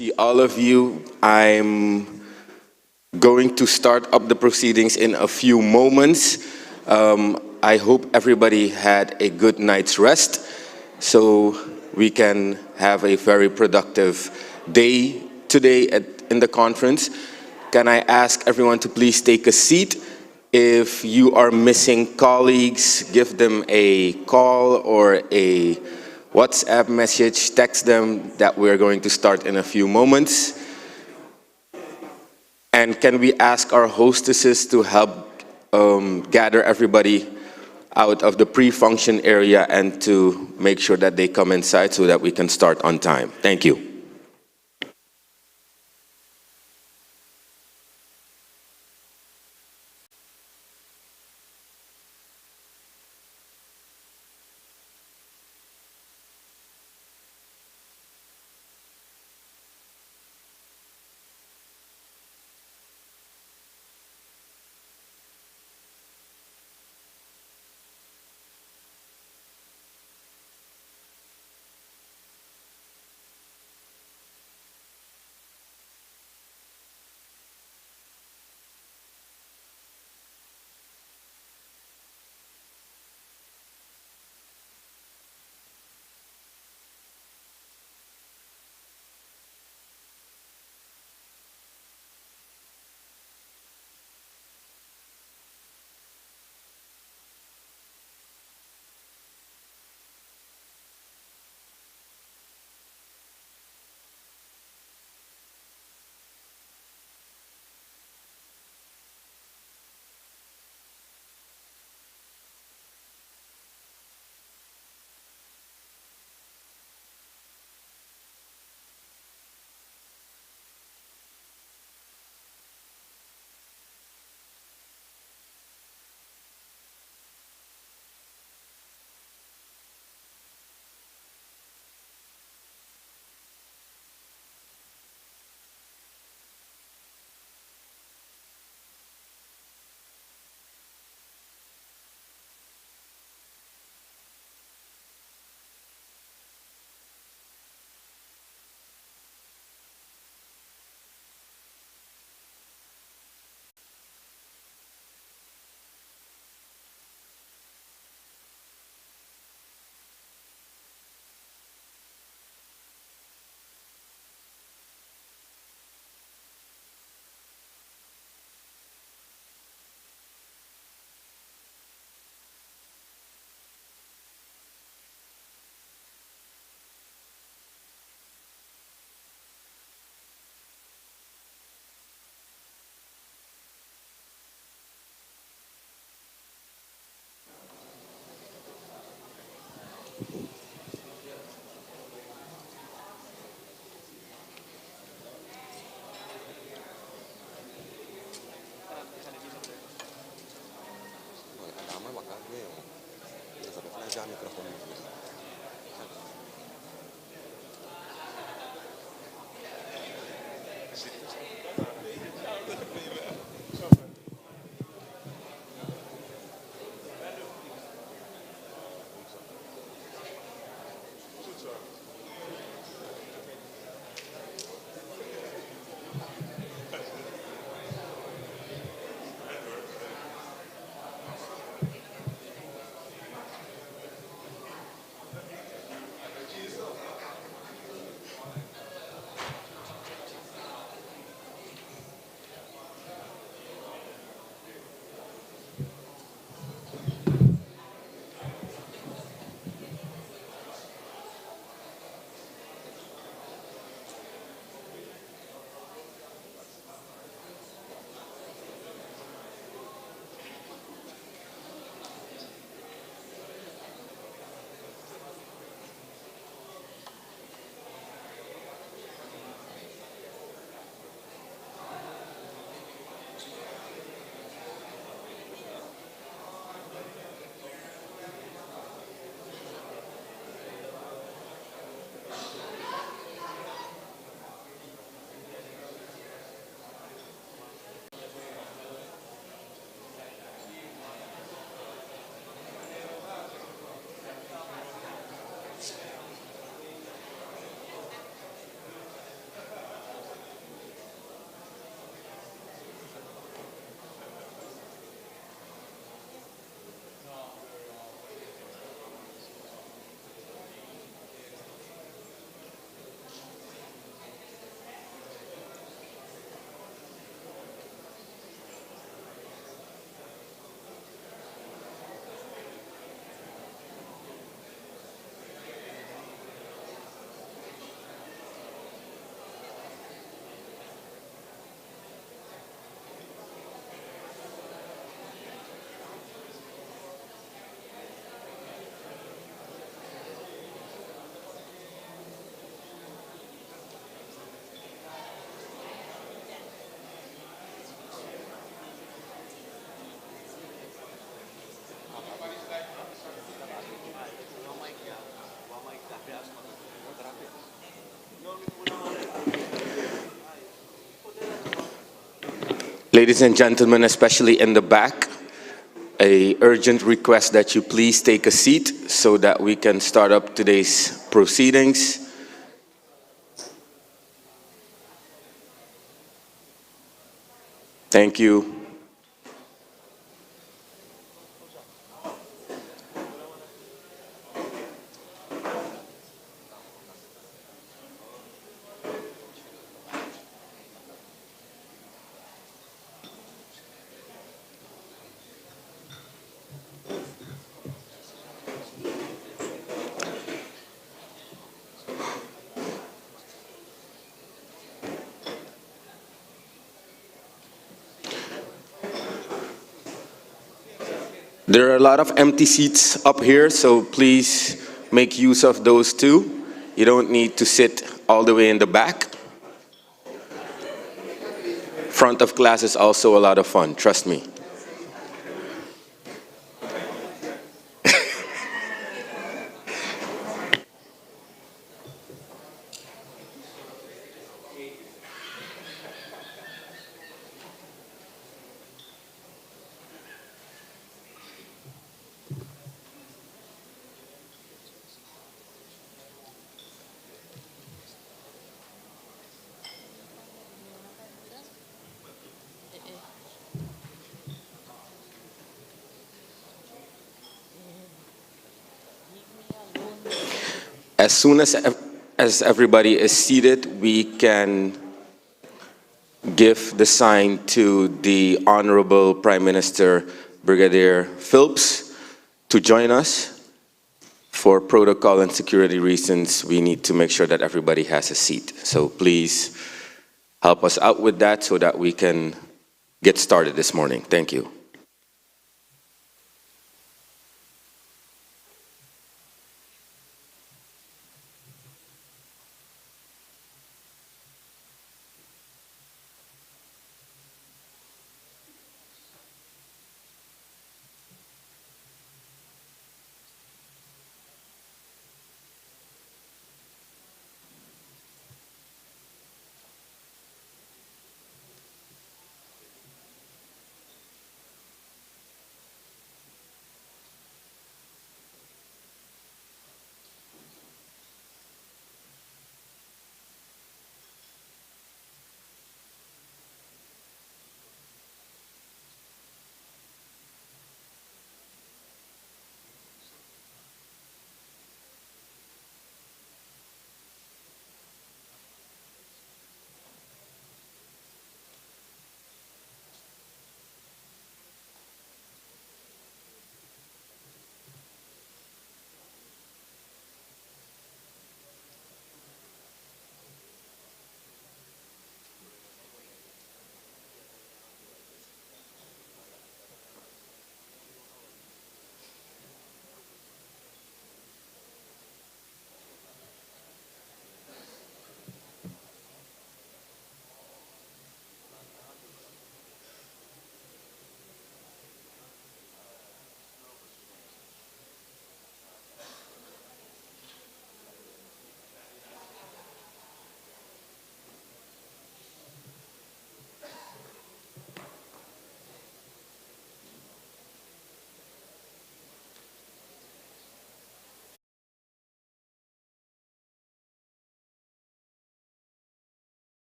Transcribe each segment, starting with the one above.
See all of you. I'm going to start up the proceedings in a few moments. I hope everybody had a good night's rest so we can have a very productive day today in the conference. Can I ask everyone to please take a seat? If you are missing colleagues, give them a call or a WhatsApp message, text them that we're going to start in a few moments. And can we ask our hostesses to help gather everybody out of the pre-function area and to make sure that they come inside so that we can start on time. Thank you. Ladies and gentlemen, especially in the back, a urgent request that you please take a seat so that we can start up today's proceedings. Thank you. There are a lot of empty seats up here, so please make use of those too. You don't need to sit all the way in the back. Front of class is also a lot of fun, trust me. As soon as everybody is seated, we can give the sign to the Honorable Prime Minister Brigadier Phillips to join us. For protocol and security reasons, we need to make sure that everybody has a seat. So please help us out with that so that we can get started this morning. Thank you.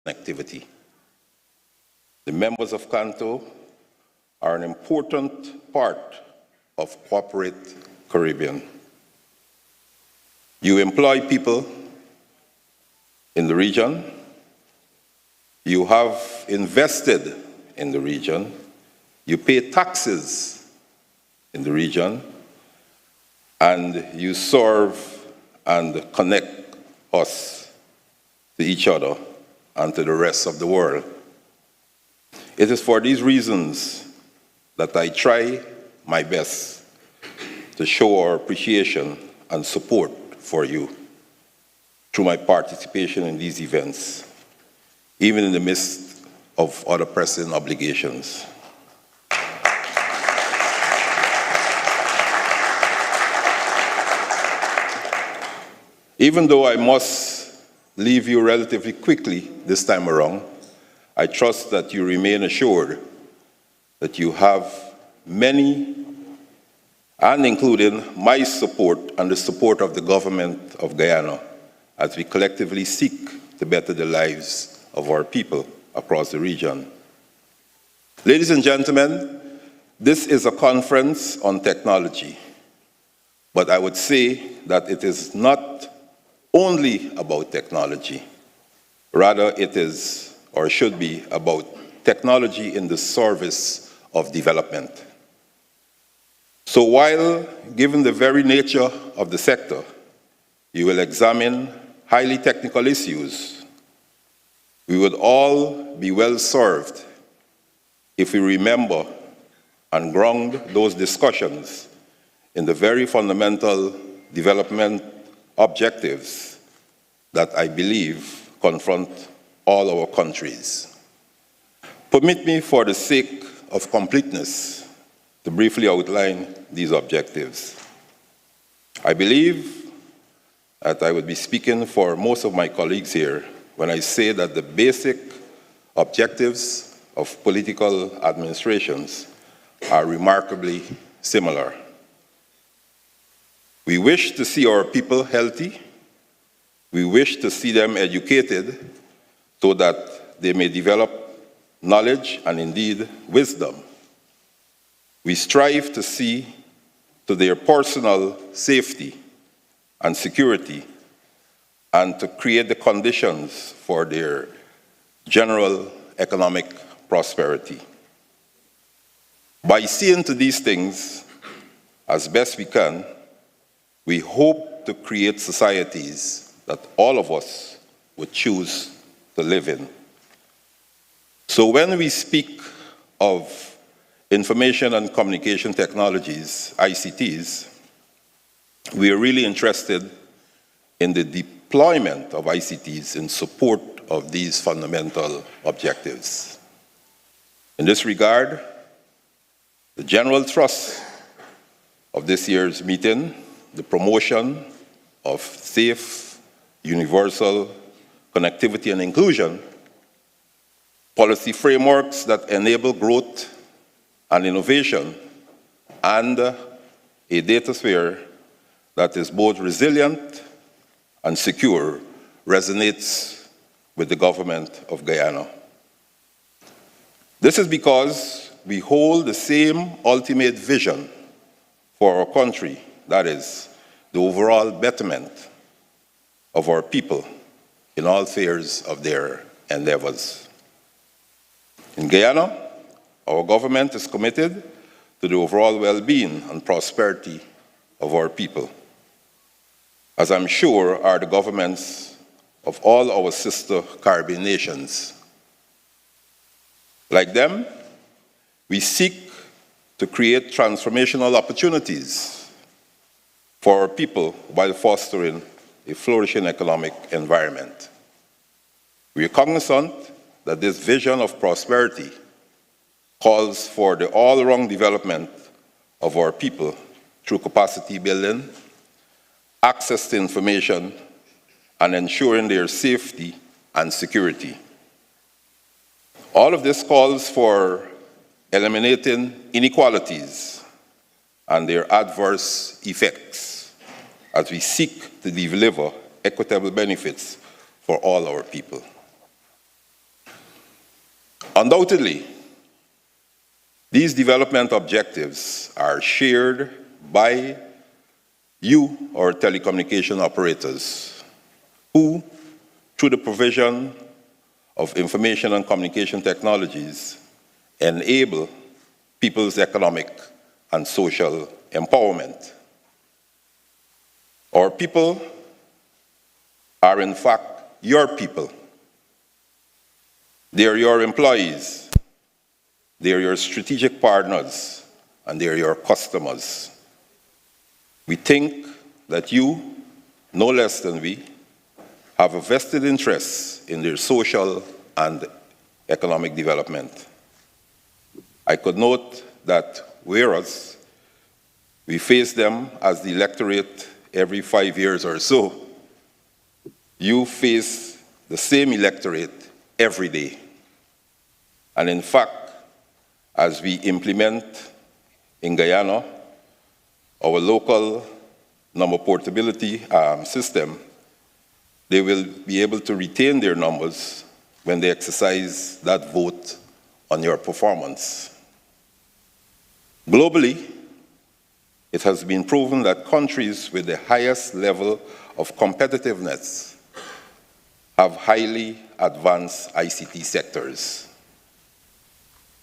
Activity. The members of Canto are an important part of corporate Caribbean. You employ people in the region, you have invested in the region, you pay taxes in the region, and you serve and connect us to each other and to the rest of the world. It is for these reasons that I try my best to show our appreciation and support for you through my participation in these events, even in the midst of other pressing obligations. Even though I must leave you relatively quickly this time around, I trust that you remain assured that you have many, and including my support and the support of the government of Guyana, as we collectively seek to better the lives of our people across the region. Ladies and gentlemen, this is a conference on technology, but I would say that it is not only about technology. Rather, it is, or should be, about technology in the service of development. So while, given the very nature of the sector, you will examine highly technical issues, we would all be well served if we remember and ground those discussions in the very fundamental development objectives that I believe confront all our countries. Permit me, for the sake of completeness, to briefly outline these objectives. I believe that I would be speaking for most of my colleagues here when I say that the basic objectives of political administrations are remarkably similar. We wish to see our people healthy. We wish to see them educated so that they may develop knowledge and indeed wisdom. We strive to see to their personal safety and security and to create the conditions for their general economic prosperity. By seeing to these things as best we can, we hope to create societies that all of us would choose to live in. So when we speak of information and communication technologies, ICTs, we are really interested in the deployment of ICTs in support of these fundamental objectives. In this regard, the general thrust of this year's meeting, the promotion of safe, universal connectivity and inclusion, policy frameworks that enable growth and innovation, and a data sphere that is both resilient and secure resonates with the government of Guyana. This is because we hold the same ultimate vision for our country, that is, the overall betterment of our people in all spheres of their endeavors. In Guyana, our government is committed to the overall well-being and prosperity of our people, as I'm sure are the governments of all our sister Caribbean nations. Like them, we seek to create transformational opportunities for our people while fostering a flourishing economic environment. We are cognizant that this vision of prosperity calls for the all-round development of our people through capacity building, access to information, and ensuring their safety and security. All of this calls for eliminating inequalities and their adverse effects as we seek to deliver equitable benefits for all our people. Undoubtedly, these development objectives are shared by you, our telecommunication operators, who, through the provision of information and communication technologies, enable people's economic and social empowerment. Our people are in fact your people. They are your employees, they are your strategic partners, and they are your customers. We think that you, no less than we, have a vested interest in their social and economic development. I could note that whereas we face them as the electorate every 5 years or so, you face the same electorate every day. And in fact, as we implement in Guyana our local number portability system, they will be able to retain their numbers when they exercise that vote on your performance. Globally, it has been proven that countries with the highest level of competitiveness have highly advanced ICT sectors.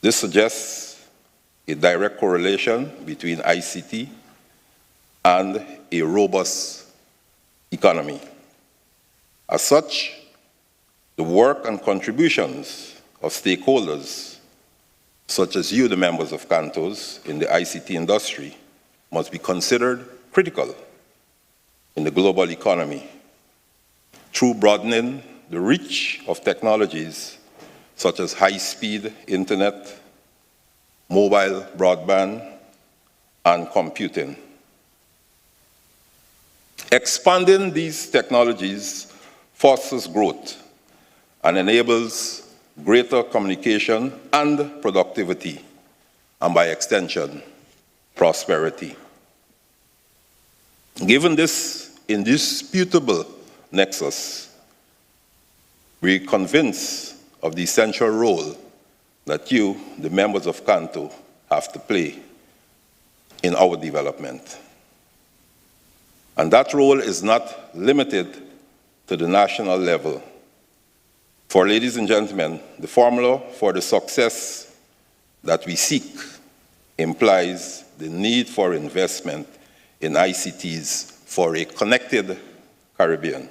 This suggests a direct correlation between ICT and a robust economy. As such, the work and contributions of stakeholders, such as you, the members of CANTOS, in the ICT industry, must be considered critical in the global economy through broadening the reach of technologies such as high-speed internet, mobile broadband, and computing. Expanding these technologies fosters growth and enables greater communication and productivity, and by extension, prosperity. Given this indisputable nexus, we are convinced of the essential role that you, the members of CANTO, have to play in our development. And that role is not limited to the national level. For ladies and gentlemen, the formula for the success that we seek implies the need for investment in ICTs for a connected Caribbean.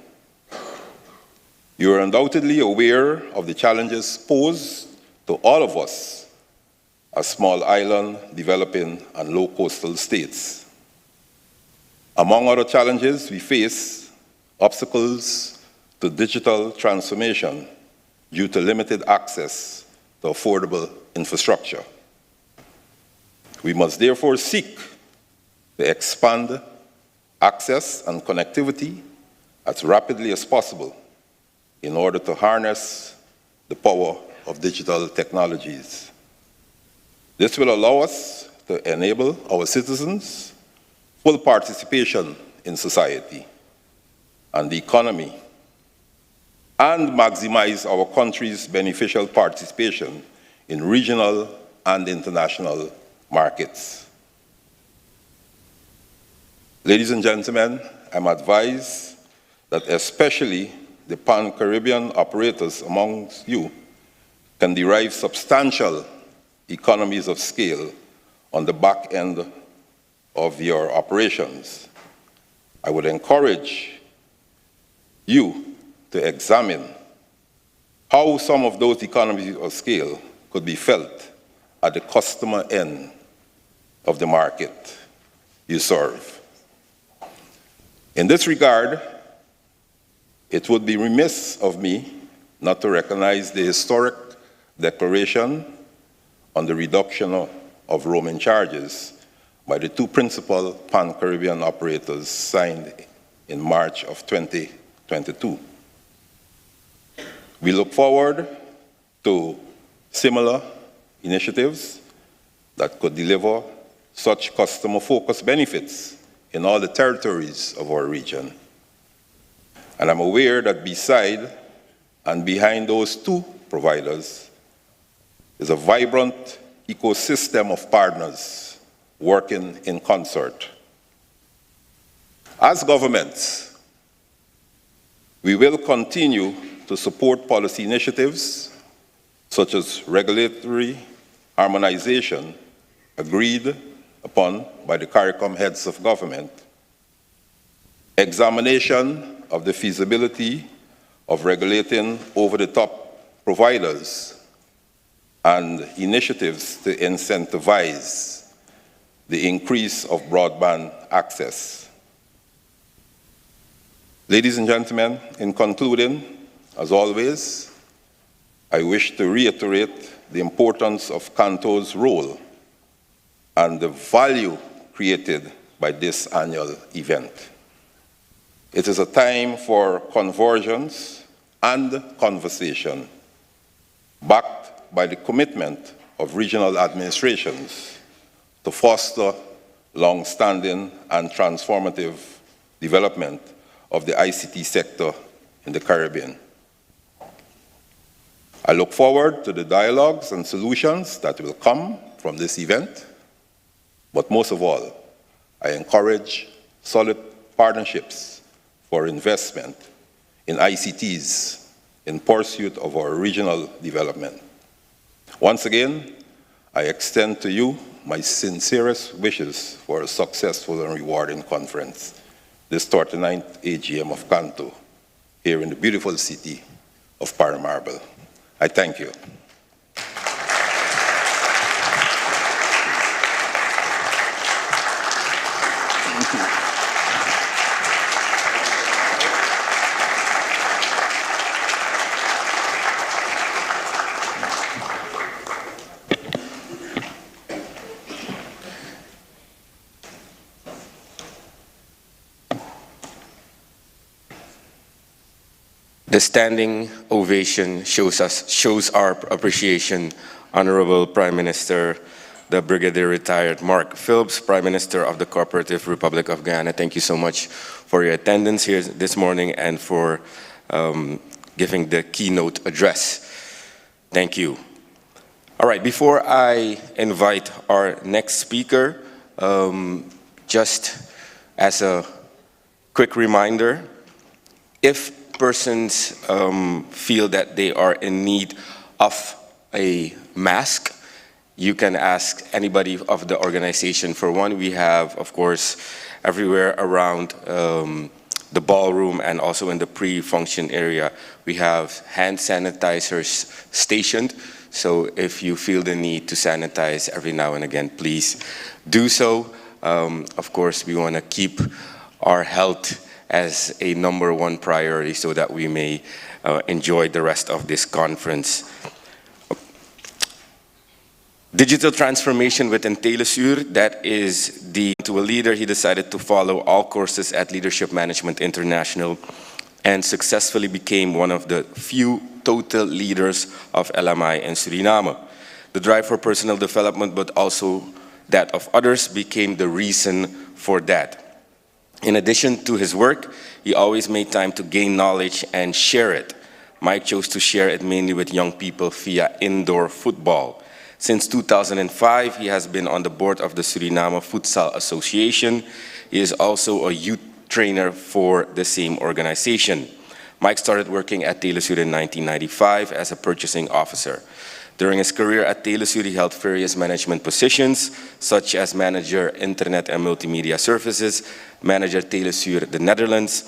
You are undoubtedly aware of the challenges posed to all of us as small island, developing, and low coastal states. Among other challenges, we face obstacles to digital transformation due to limited access to affordable infrastructure. We must therefore seek to expand access and connectivity as rapidly as possible in order to harness the power of digital technologies. This will allow us to enable our citizens full participation in society and the economy, and maximize our country's beneficial participation in regional and international markets. Ladies and gentlemen, I'm advised that especially the Pan-Caribbean operators amongst you can derive substantial economies of scale on the back end of your operations. I would encourage you to examine how some of those economies of scale could be felt at the customer end of the market you serve. In this regard, it would be remiss of me not to recognize the historic declaration on the reduction of roaming charges by the two principal Pan-Caribbean operators signed in March of 2022. We look forward to similar initiatives that could deliver such customer-focused benefits in all the territories of our region. And I'm aware that beside and behind those two providers is a vibrant ecosystem of partners working in concert. As governments, we will continue to support policy initiatives such as regulatory harmonization agreed upon by the CARICOM heads of government, examination of the feasibility of regulating over-the-top providers and initiatives to incentivize the increase of broadband access. Ladies and gentlemen, in concluding, as always, I wish to reiterate the importance of Kanto's role and the value created by this annual event. It is a time for convergence and conversation, backed by the commitment of regional administrations to foster long-standing and transformative development of the ICT sector in the Caribbean. I look forward to the dialogues and solutions that will come from this event, but most of all, I encourage solid partnerships for investment in ICTs in pursuit of our regional development. Once again, I extend to you my sincerest wishes for a successful and rewarding conference, this 39th AGM of Kanto, here in the beautiful city of Paramaribo. I thank you. The standing ovation shows our appreciation. Honorable Prime Minister, the Brigadier retired Mark Phillips, Prime Minister of the Cooperative Republic of Guyana. Thank you so much for your attendance here this morning and for giving the keynote address. Thank you. All right, before I invite our next speaker, just as a quick reminder, if persons feel that they are in need of a mask, you can ask anybody of the organization for one. We have, of course, everywhere around the ballroom and also in the pre-function area, we have hand sanitizers stationed. So if you feel the need to sanitize every now and again, please do so. Of course, we want to keep our health as a #1 priority so that we may enjoy the rest of this conference. Digital transformation within Telesur, that is to a leader, he decided to follow all courses at Leadership Management International and successfully became one of the few total leaders of LMI in Suriname. The drive for personal development, but also that of others, became the reason for that. In addition to his work, he always made time to gain knowledge and share it. Mike chose to share it mainly with young people via indoor football. Since 2005, he has been on the board of the Suriname Futsal Association. He is also a youth trainer for the same organization. Mike started working at Telesur in 1995 as a purchasing officer. During his career at Telesur, he held various management positions, such as Manager Internet and Multimedia Services, Manager Telesur the Netherlands,